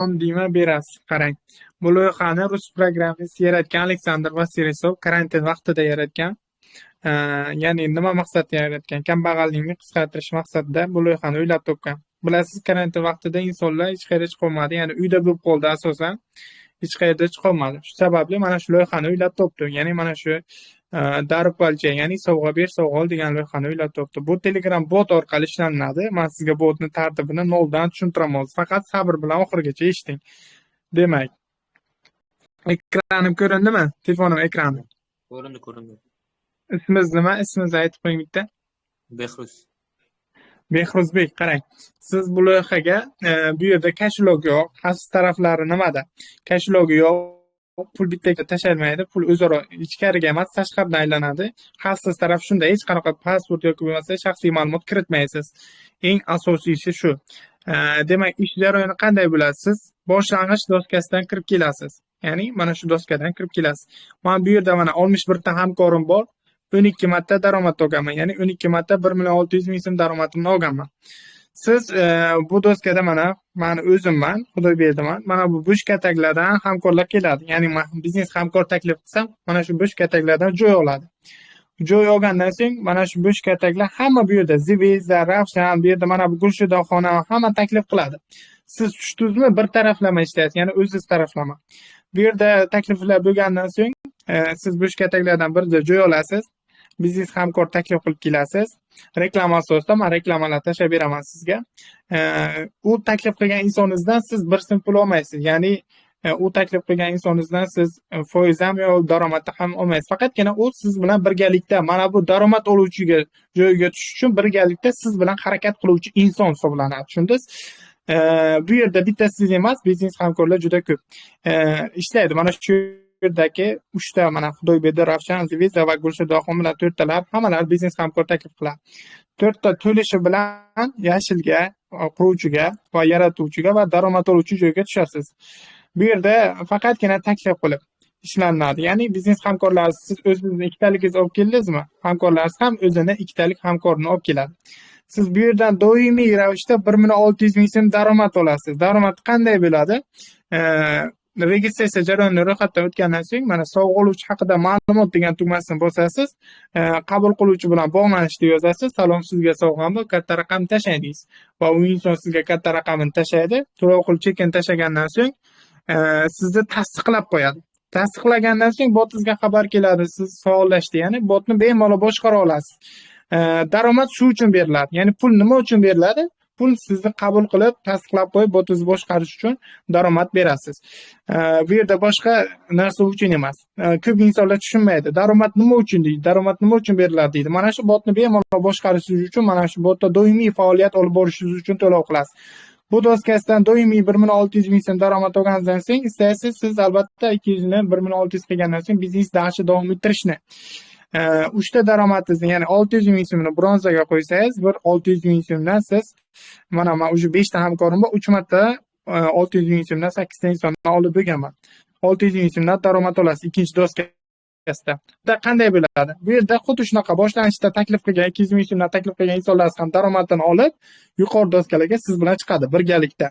deyman berasiz. Qarang, bu loyihani rus programmasi yaratgan Aleksandr Vasilesov karantin vaqtida yaratgan. Ya'ni nima maqsadda yaratgan? Kambag'allikni qisqartirish maqsadida bu loyihani o'ylab topgan. Bilasiz, karantin vaqtida insonlar hech qayerga chiqolmadi, ya'ni uyda bo'lib qoldi asosan. Hech qayerda chiqolmadi. Shu sababli mana shu loyihani o'ylab topdi. Ya'ni mana shu Darupalcha, ya'ni sovg'a ber, sovg'a ol degan loyihani o'ylab topdi. Bu Telegram bot orqali ishlanadi. Men sizga botni tartibini noldan tushuntiraman. Faqat sabr bilan oxirigacha eshiting. Demak, ekranim ko'rindimi? Telefonim ekrani. Ko'rindi. Ismingiz nima? Ismingizni aytib qo'ying bitta. Behruz. Behruzbek, qarang. Siz bu loyihaga bu yerda kashlog yo'q. Xavfsiz taraflari nimada? Kashlog yo'q. Pul bittaga tashalmaydi. Pul o'zaro ichkariga emas, tashqaridan aylanadi. Xavfsiz taraf shunda, hech qanaqa pasport yoki bo'lmasa shaxsiy ma'lumot kiritmaysiz. Eng asosiysi shu. Demak, ish jarayoni qanday bo'ladi? Siz boshlang'ich doskasidan kirib kelasiz. Ya'ni mana shu doskadan kirib kelasiz. Men bu yerda mana 61 ta hamkorim bor. 12 marta daromad olganman. Ya'ni 12 marta 1.600.000 so'm daromadimni olganman. Siz bu doskada mana meni o'zimman, Xudoyberdiman. Mana bu bo'sh kataklardan hamkorlar keladi. Ya'ni men biznes hamkor taklif qilsam, mana shu bo'sh kataklardan joy oladi. Joy olgandan so'ng mana shu bo'sh kataklar hamma bu yerda Zvezda, Ravshan, bu yerda mana bu Gulshidoxona hamma taklif qiladi. Siz tushdingizmi? Bir taraflama ishlaysiz, ya'ni o'zingiz taraflama. Bu yerda takliflar bo'lgandan so'ng siz bo'sh kataklardan birida joy olasiz. Biznes hamkor taklif qilib kelasiz. Reklama asosida men reklamalar tashlab beraman sizga. U taklif qilgan insoningizdan siz bir so'm pul olmaysiz. Ya'ni u taklif qilgan insoningizdan siz foiz ham yo daromadni ham olmaysiz. Faqatgina u siz bilan birgalikda mana bu daromad oluvchiga joyiga tushish uchun birgalikda siz bilan harakat qiluvchi inson hisoblanadi. Tushundingiz? Bu yerda bitta siz emas, biznes hamkorlar juda ko'p ishlaydi. Mana shu yerdagi 3 ta mana Xudoyberdi, Ravshan, Zvezda va Gulshidoxon bilan 4 talar hammalari biznes hamkor taklif qiladi. 4 ta to'lishi bilan yashilga, quruvchiga va yaratuvchiga va daromad oluvchi joyga tushasiz. Bu yerda faqatgina taklif qilib ishlanadi. Ya'ni biznes hamkorlar siz o'zingizni ikkitaligingiz olib keldingizmi? Hamkorlaringiz ham o'zini ikkitalik hamkorini olib keladi. Siz bu yerdan doimiy ravishda 1.600.000 so'm daromad olasiz. Daromad qanday bo'ladi? Registratsiya jarayonini ro'yxatdan o'tgandan so'ng mana sovg'a oluvchi haqida ma'lumot degan tugmasini bosasiz. Qabul qiluvchi bilan bog'lanish deb yozasiz. Salom, sizga sovg'am bor, katta raqam tashlaysiz. Va u inson sizga katta raqamini tashlaydi. To'lov qilib chekin tashlagandan so'ng sizni tasdiqlab qo'yadi. Tasdiqlagandan so'ng botingizga xabar keladi, siz faollashdi. Ya'ni botni bemalol boshqara olasiz. Daromad shu uchun beriladi. Ya'ni pul nima uchun beriladi? Pul sizni qabul qilib, tasdiqlab qo'yib, botingizni boshqarish uchun daromad berasiz. Bu yerda boshqa narsa uchun emas. Ko'p insonlar tushunmaydi. Daromad nima uchun deydi? Daromad nima uchun beriladi deydi. Mana shu botni bemalol boshqarishingiz uchun, mana shu botda doimiy faoliyat olib borishingiz uchun to'lov qilasiz. Bu doskasidan doimiy 1.600.000 so'm daromad olganingizdan so'ng istaysiz, siz albatta 200 ni 1.600 qilgandan so'ng biznes davom ettirishni. 3 ta daromadingizni, ya'ni 600.000 so'mni bronzaga qo'ysangiz, bir 600.000 so'mdan siz mana men уже 5 ta hamkorim bor, 3 marta 600.000 so'mdan 8 ta insonni olib bo'lganman. 600.000 so'mdan daromad olasiz ikkinchi doskasida. Qanday bo'ladi? Bu yerda xuddi shunaqa boshlanishda taklif qilgan 200.000 so'mdan taklif qilgan insonlar ham daromadini olib, yuqori doskalarga siz bilan chiqadi birgalikda.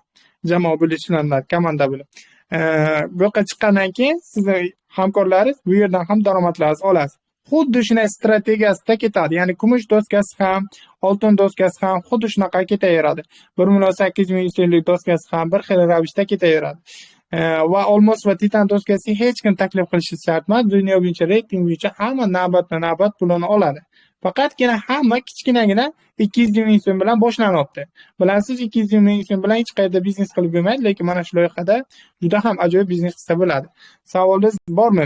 Jamoa bo'lib ishlanadi, komanda bo'lib. Bu yoqqa chiqqandan keyin sizning hamkorlaringiz bu yerdan ham daromadlaringizni olasiz. Xuddi shunday strategiyasida ketadi. Ya'ni kumush doskasi ham, oltin doskasi ham xuddi shunaqa ketaveradi. 1.800.000 so'mlik doskasi ham bir xil ravishda ketaveradi. Va olmos va titan doskasi hech kim taklif qilishi shart emas. Dunyo bo'yicha reyting bo'yicha hamma navbatma-navbat pulini oladi. Faqatgina hamma kichkinagina 200.000 so'm bilan boshlanyapti. Bilasiz, 200.000 so'm bilan hech qayerda biznes qilib bo'lmaydi, lekin mana shu loyihada juda ham ajoyib biznes qilsa bo'ladi. Savolingiz bormi?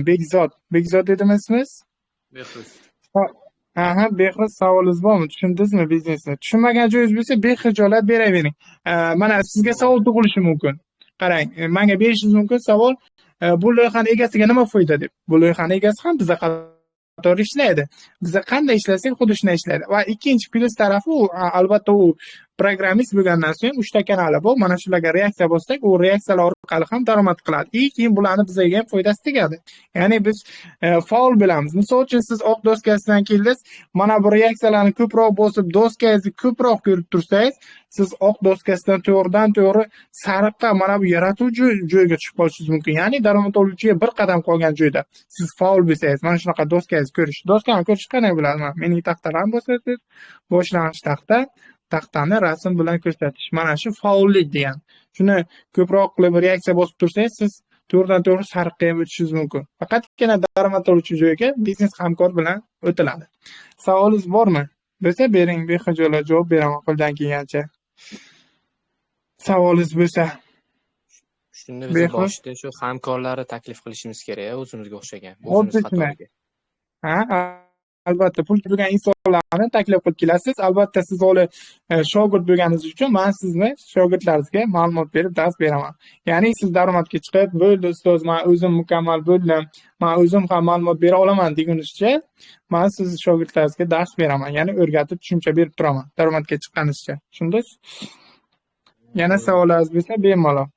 Bekzod dedimi ismingiz? Behruz. Aha, Behruz, savolingiz bormi? Tushundingizmi biznesni? Tushunmagan joyingiz bo'lsa, bexijolat beravering. Mana sizga savol tug'ilishi mumkin. Qarang, menga berishingiz mumkin savol, bu loyihani egasiga nima foyda deb. Bu loyihani egasi ham bizga qator ishlaydi. Biza qanday ishlasak, xuddi shunday ishlaydi. Va ikkinchi plyus tarafi u albatta u Programmist bo'lgandan so'ng 3 ta kanali bor. Mana shularga reaksiya bossak, u reaksiyalar orqali ham daromad qiladi. Keyin bularni bizga ham foydasi tegadi. Ya'ni biz faol bilamiz. Misol uchun siz oq doskasidan keldingiz, mana bu reaksiyalarni ko'proq bosib, doskangizni ko'proq ko'rib tursangiz, siz oq doskasidan to'g'ridan-to'g'ri sariqqa, mana bu yaratuvchi joyga tushib qolishingiz mumkin. Ya'ni daromad oluvchiga bir qadam qolgan joyda siz faol bo'lsangiz, mana shunaqa doskangizni ko'rish. Doskani ko'rish qanday bo'ladi? Mana mening taxtalarim bo'lsangiz, boshlang'ich taxta, taxtani rasm bilan ko'rsatish. Mana shu faollik degan. Shuni ko'proq qilib reaksiya bosib tursangiz, siz to'g'ridan-to'g'ri sariqqa ham o'tishingiz mumkin. Faqatgina daromad oluvchi joyga biznes hamkor bilan o'tiladi. Savolingiz bormi? Bo'lsa bering, bexijolat javob beraman qo'ldan kelgancha. Savolingiz bo'lsa. Shunda biz boshida shu hamkorlarni taklif qilishimiz kerak, o'zimizga o'xshagan, o'zimiz qatoriga. Ha, albatta pul bo'lgan insonlarni taklif qilib kelasiz. Albatta siz hali shogird bo'lganingiz uchun men sizni shogirdlaringizga ma'lumot berib dars beraman. Ya'ni siz daromadga chiqib, bo'ldi ustoz, men o'zim mukammal bo'ldim, men o'zim ham ma'lumot bera olaman degunizcha, men siz shogirdlaringizga dars beraman. Ya'ni o'rgatib, tushuncha berib turaman daromadga chiqqaningizcha. Tushundingiz? Yana savollaringiz bo'lsa bemalol.